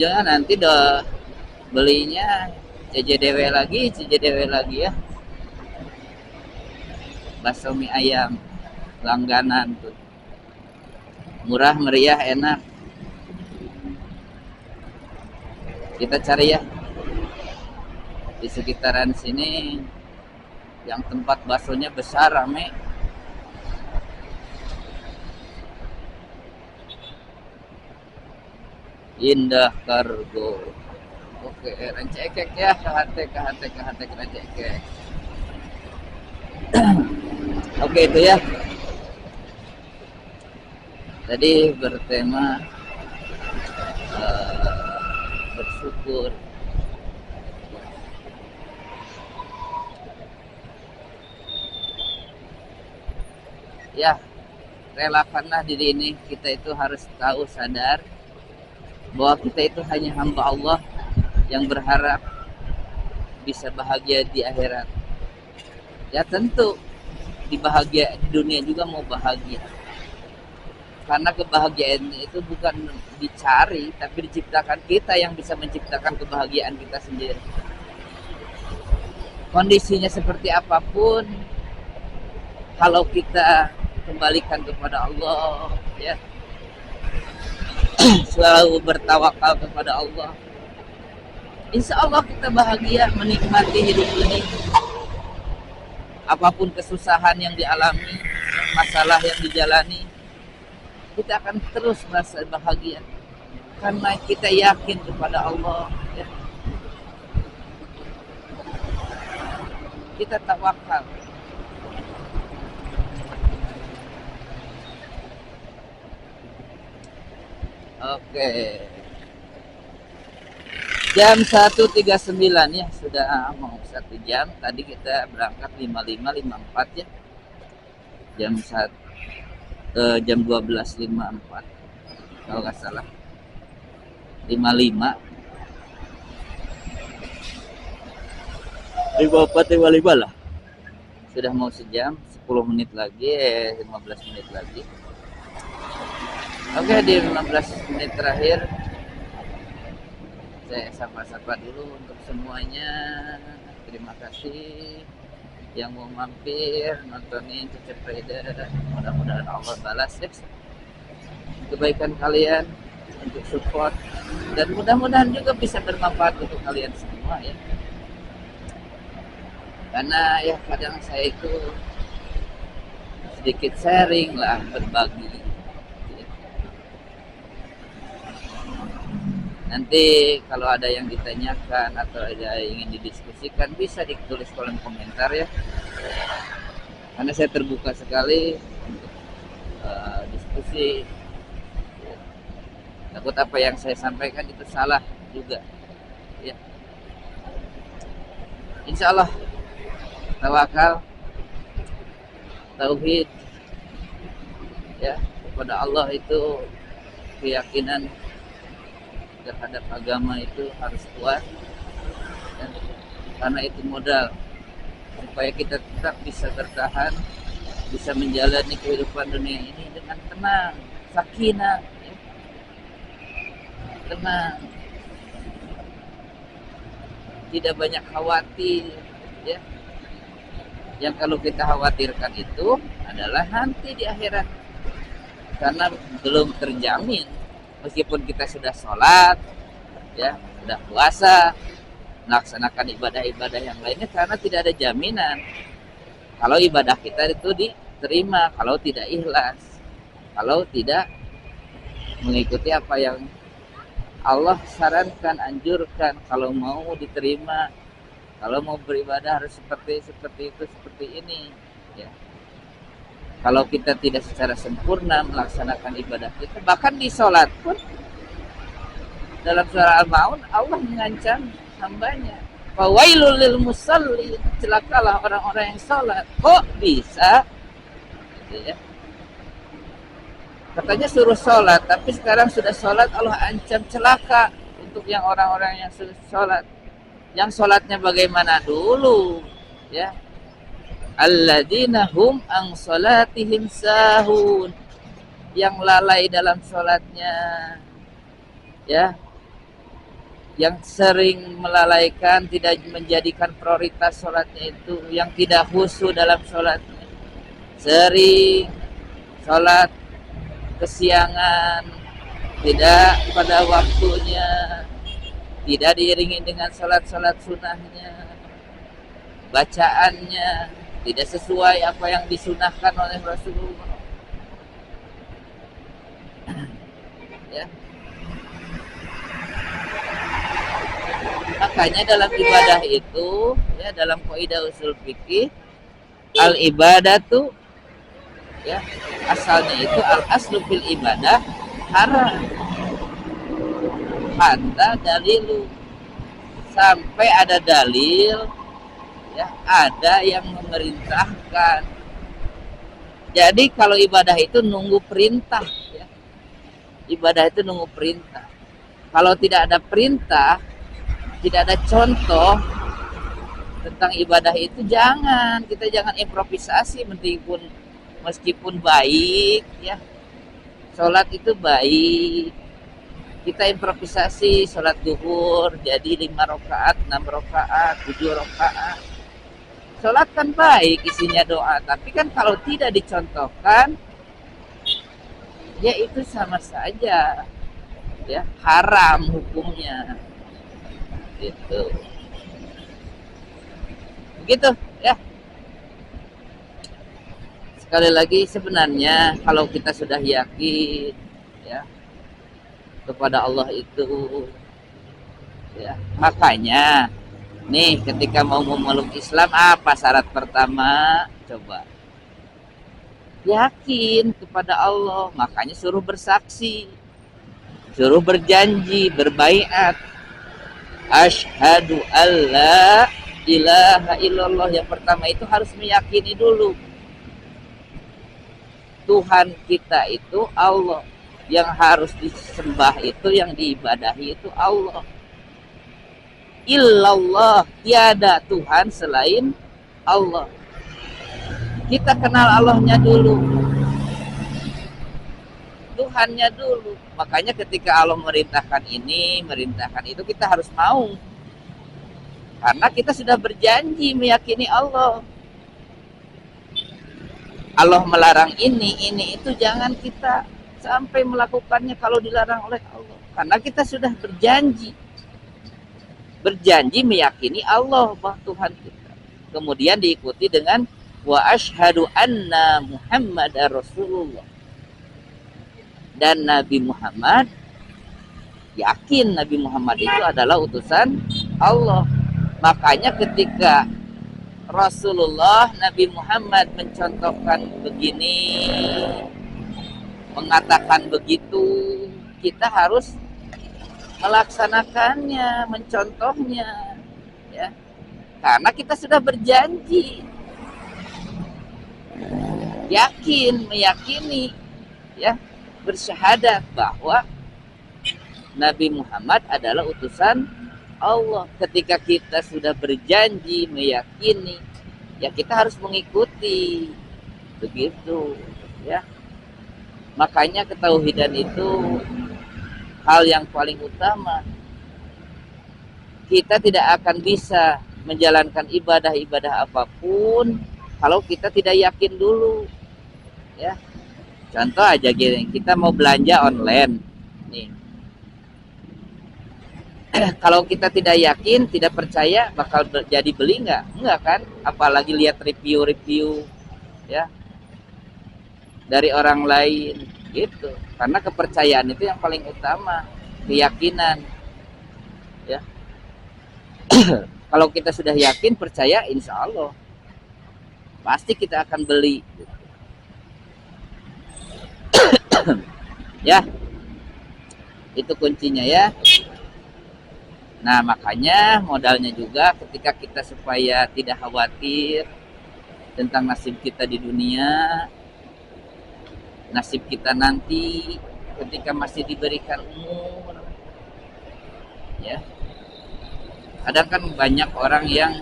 Jangan nanti belinya CJDW lagi ya. Bakso mie ayam langganan tuh. Murah, meriah, enak. Kita cari ya di sekitaran sini yang tempat baksonya besar, rame. Indah Kargo. Oke, Rancekek ya, KHT Rancekek. Oke itu ya. Tadi bertema bersyukur. Ya, relakanlah diri ini. Kita itu harus tahu, sadar bahwa kita itu hanya hamba Allah yang berharap bisa bahagia di akhirat. Ya tentu di dunia juga mau bahagia. Karena kebahagiaan itu bukan dicari, tapi diciptakan. Kita yang bisa menciptakan kebahagiaan kita sendiri. Kondisinya seperti apapun, kalau kita kembalikan kepada Allah, ya, selalu bertawakal kepada Allah, insya Allah kita bahagia menikmati hidup ini. Apapun kesusahan yang dialami, masalah yang dijalani, kita akan terus merasa bahagia karena kita yakin kepada Allah, ya. Kita tawakal. Oke. Jam 1.39 ya, sudah mau 1 jam. Tadi kita berangkat 55.54 ya. Jam 12.54 kalau nggak salah. 55 54 lah. Sudah mau sejam, 10 menit lagi, 15 menit lagi. Oke, di 15 menit terakhir saya sapa-sapa dulu untuk semuanya. Terima kasih yang mau mampir nontonin Cecep Trader. Mudah-mudahan Allah balas ya kebaikan kalian untuk support, dan mudah-mudahan juga bisa bermanfaat untuk kalian semua ya. Karena ya kadang saya itu sedikit sharing lah, berbagi. Nanti kalau ada yang ditanyakan atau ada yang ingin didiskusikan, bisa ditulis kolom komentar ya. Karena saya terbuka sekali untuk diskusi. Takut apa yang saya sampaikan itu salah juga. Ya. Insya Allah tawakal, tauhid, ya, kepada Allah itu keyakinan terhadap agama itu harus kuat, dan karena itu modal supaya kita tetap bisa bertahan, bisa menjalani kehidupan dunia ini dengan tenang, sakinah, ya. Tenang, tidak banyak khawatir, ya. Yang kalau kita khawatirkan itu adalah nanti di akhirat, karena belum terjamin. Meskipun kita sudah sholat, ya, sudah puasa, melaksanakan ibadah-ibadah yang lainnya, karena tidak ada jaminan kalau ibadah kita itu diterima, kalau tidak ikhlas, kalau tidak mengikuti apa yang Allah sarankan, anjurkan. Kalau mau diterima, kalau mau beribadah harus seperti itu, seperti ini, ya. Kalau kita tidak secara sempurna melaksanakan ibadah kita, bahkan di sholat pun, dalam surah Al-Maun Allah mengancam hambanya, fawailul lil musallin, celakalah orang-orang yang sholat. Kok bisa? Gitu ya. Katanya suruh sholat, tapi sekarang sudah sholat Allah ancam celaka untuk yang orang-orang yang sudah sholat. Yang sholatnya bagaimana dulu, ya? Alladzina hum an salatihim sahun, yang lalai dalam sholatnya, ya, yang sering melalaikan, tidak menjadikan prioritas sholatnya itu, yang tidak khusyuk dalam sholatnya, sering sholat kesiangan, tidak pada waktunya, tidak diiringi dengan sholat-sholat sunnahnya, bacaannya tidak sesuai apa yang disunahkan oleh Rasulullah. Ya. Makanya dalam ibadah itu, ya, dalam kaidah usul fikih, al ibadatu, ya, asalnya itu al aslu fil ibadah haram, hatta dalilu, sampai ada dalil, ya, ada yang memerintahkan. Jadi kalau ibadah itu nunggu perintah, ya. Ibadah itu nunggu perintah. Kalau tidak ada perintah, tidak ada contoh tentang ibadah itu, kita jangan improvisasi, meskipun baik, ya, sholat itu baik, kita improvisasi sholat zuhur jadi 5 rakaat, 6 rakaat, 7 rakaat, sholat kan baik, isinya doa, tapi kan kalau tidak dicontohkan, ya itu sama saja, ya, haram hukumnya. Gitu. Begitu, ya. Sekali lagi, sebenarnya kalau kita sudah yakin, ya, kepada Allah itu, ya, makanya nih ketika mau memeluk Islam, apa syarat pertama? Coba yakin kepada Allah, makanya suruh bersaksi, suruh berjanji, berbaiat, asyhadu alla ilaha illallah. Yang pertama itu harus meyakini dulu Tuhan kita itu Allah, yang harus disembah itu, yang diibadahi itu Allah. Illallah, tiada Tuhan selain Allah. Kita kenal Allahnya dulu, Tuhannya dulu. Makanya ketika Allah merintahkan ini, merintahkan itu, kita harus mau. Karena kita sudah berjanji meyakini Allah. Allah melarang ini itu, jangan kita sampai melakukannya kalau dilarang oleh Allah. Karena kita sudah berjanji meyakini Allah, bahwa Tuhan kita. Kemudian diikuti dengan wa asyhadu anna Muhammadar Rasulullah. Dan Nabi Muhammad, yakin Nabi Muhammad itu adalah utusan Allah. Makanya ketika Rasulullah, Nabi Muhammad mencontohkan begini, mengatakan begitu, kita harus melaksanakannya, mencontohnya, ya. Karena kita sudah berjanji, yakin, meyakini, ya, bersyahadat bahwa Nabi Muhammad adalah utusan Allah. Ketika kita sudah berjanji, meyakini, ya kita harus mengikuti. Begitu, ya. Makanya ketauhidan itu hal yang paling utama. Kita tidak akan bisa menjalankan ibadah-ibadah apapun kalau kita tidak yakin dulu, ya. Contoh aja gini, kita mau belanja online nih. Kalau kita tidak yakin, tidak percaya, bakal jadi beli nggak? Enggak kan? Apalagi lihat review-review, ya, dari orang lain, gitu. Karena kepercayaan itu yang paling utama, keyakinan, ya. Kalau kita sudah yakin, percaya, insya Allah pasti kita akan beli, gitu. Ya, itu kuncinya, ya. Nah, makanya modalnya juga ketika kita supaya tidak khawatir tentang nasib kita di dunia, nasib kita nanti ketika masih diberikan umur, ya. Kadang kan banyak orang yang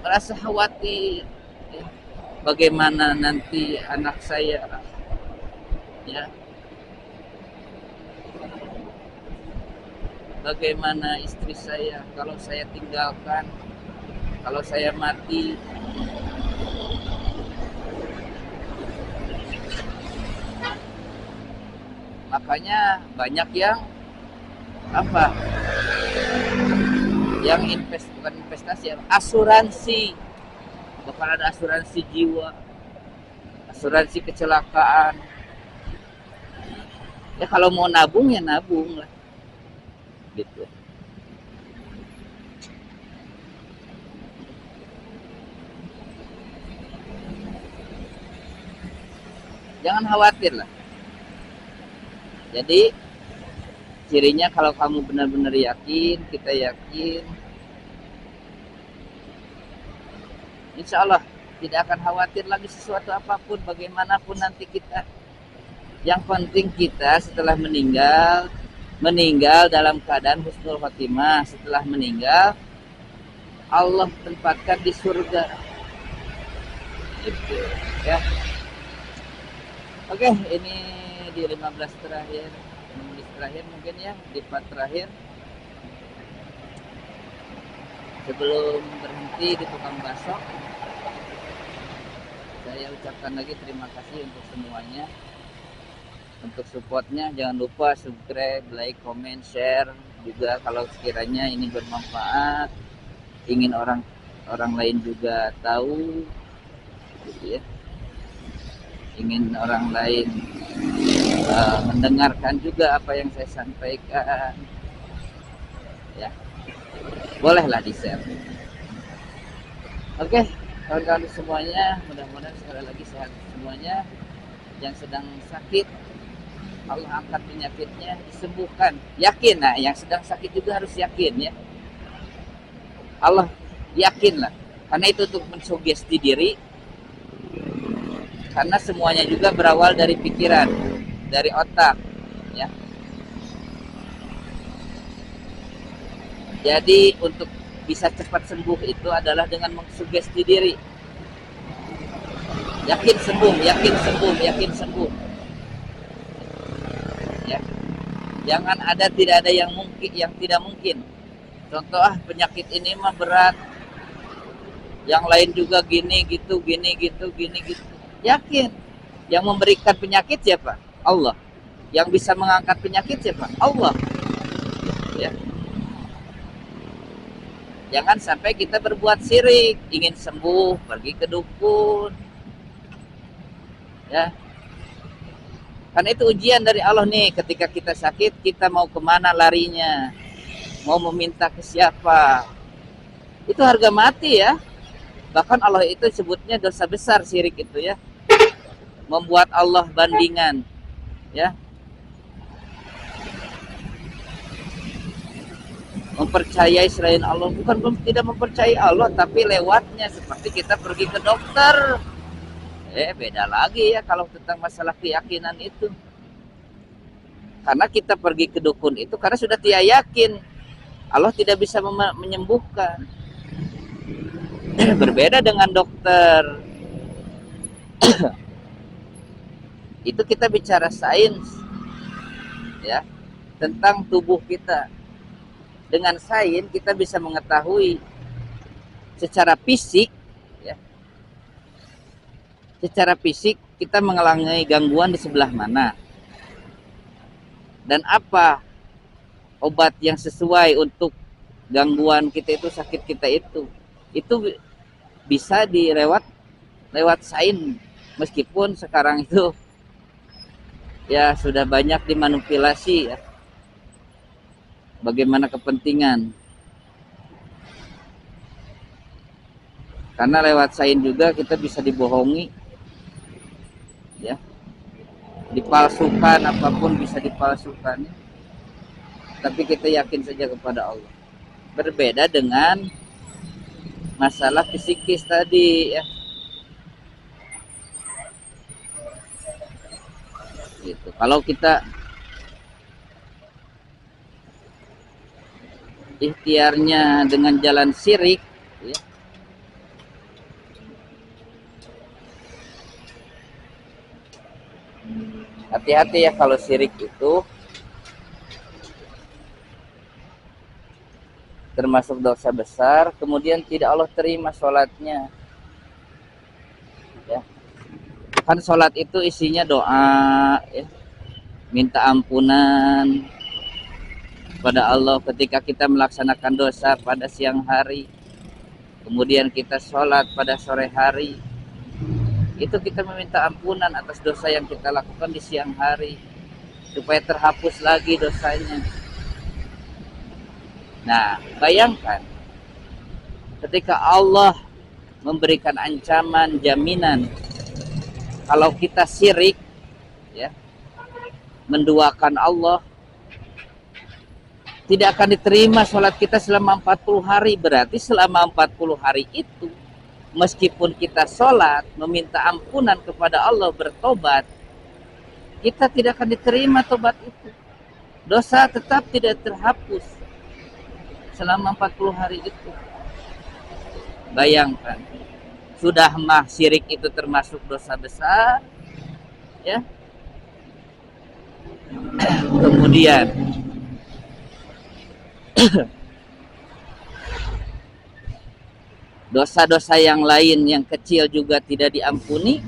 merasa khawatir, ya, bagaimana nanti anak saya, ya, bagaimana istri saya kalau saya tinggalkan, kalau saya mati. Makanya banyak yang apa? Yang bukan investasi, asuransi. Bahkan ada asuransi jiwa, asuransi kecelakaan. Ya kalau mau nabung ya nabung lah, gitu. Jangan khawatir lah. Jadi cirinya kalau kamu benar-benar yakin, kita yakin, insya Allah tidak akan khawatir lagi sesuatu apapun, bagaimanapun nanti kita. Yang penting kita setelah meninggal dalam keadaan husnul khotimah. Setelah meninggal, Allah tempatkan di surga. Gitu, ya. Oke, ini di 15 terakhir, 16 terakhir mungkin ya, di part terakhir. Sebelum berhenti di tukang bakso, saya ucapkan lagi terima kasih untuk semuanya, untuk supportnya. Jangan lupa subscribe, like, comment, share juga kalau sekiranya ini bermanfaat, ingin orang lain juga tahu, gitu ya, ingin orang lain mendengarkan juga apa yang saya sampaikan, ya bolehlah di share. Oke, kawan-kawan semuanya, mudah-mudahan sekali lagi sehat semuanya. Yang sedang sakit, Allah angkat penyakitnya, disembuhkan. Yakin, nah yang sedang sakit juga harus yakin ya. Allah yakinlah, karena itu untuk mensugesti diri. Karena semuanya juga berawal dari pikiran, dari otak, ya. Jadi untuk bisa cepat sembuh itu adalah dengan mensugesti diri. Yakin sembuh, yakin sembuh, yakin sembuh. Ya. Jangan ada tidak ada yang mungkin, yang tidak mungkin. Contoh penyakit ini mah berat. Yang lain juga gini gitu, gini gitu, gini gitu. Yakin. Yang memberikan penyakit siapa? Allah. Yang bisa mengangkat penyakit siapa? Allah. Ya. Jangan sampai kita berbuat syirik, ingin sembuh, pergi ke dukun. Ya. Karena itu ujian dari Allah nih, ketika kita sakit, kita mau kemana larinya? Mau meminta ke siapa? Itu harga mati ya. Bahkan Allah itu sebutnya dosa besar syirik itu ya. Membuat Allah bandingan, ya. Mempercayai selain Allah, bukan tidak mempercayai Allah, tapi lewatnya, seperti kita pergi ke dokter. Beda lagi ya kalau tentang masalah keyakinan itu. Karena kita pergi ke dukun itu karena sudah tidak yakin Allah tidak bisa menyembuhkan. Berbeda dengan dokter. Itu kita bicara sains, ya, tentang tubuh kita. Dengan sains kita bisa mengetahui secara fisik, ya, secara fisik kita mengalami gangguan di sebelah mana dan apa obat yang sesuai untuk gangguan kita itu, sakit kita itu bisa lewat sains. Meskipun sekarang itu ya sudah banyak dimanipulasi ya, bagaimana kepentingan. Karena lewat sains juga kita bisa dibohongi, ya, dipalsukan, apapun bisa dipalsukan. Tapi kita yakin saja kepada Allah. Berbeda dengan masalah psikis tadi ya. Gitu. Kalau kita ikhtiarnya dengan jalan syirik, ya, hati-hati ya kalau syirik itu termasuk dosa besar, kemudian tidak Allah terima sholatnya. Ya. Kan sholat itu isinya doa, ya. Minta ampunan pada Allah ketika kita melaksanakan dosa pada siang hari, kemudian kita sholat pada sore hari, itu kita meminta ampunan atas dosa yang kita lakukan di siang hari supaya terhapus lagi dosanya. Nah, bayangkan ketika Allah memberikan ancaman, jaminan kalau kita syirik, ya, menduakan Allah, tidak akan diterima sholat kita selama 40 hari. Berarti selama 40 hari itu, meskipun kita sholat, meminta ampunan kepada Allah, bertobat, kita tidak akan diterima tobat itu. Dosa tetap tidak terhapus selama 40 hari itu. Bayangkan, sudah mah syirik itu termasuk dosa besar, ya. Kemudian dosa-dosa yang lain yang kecil juga tidak diampuni,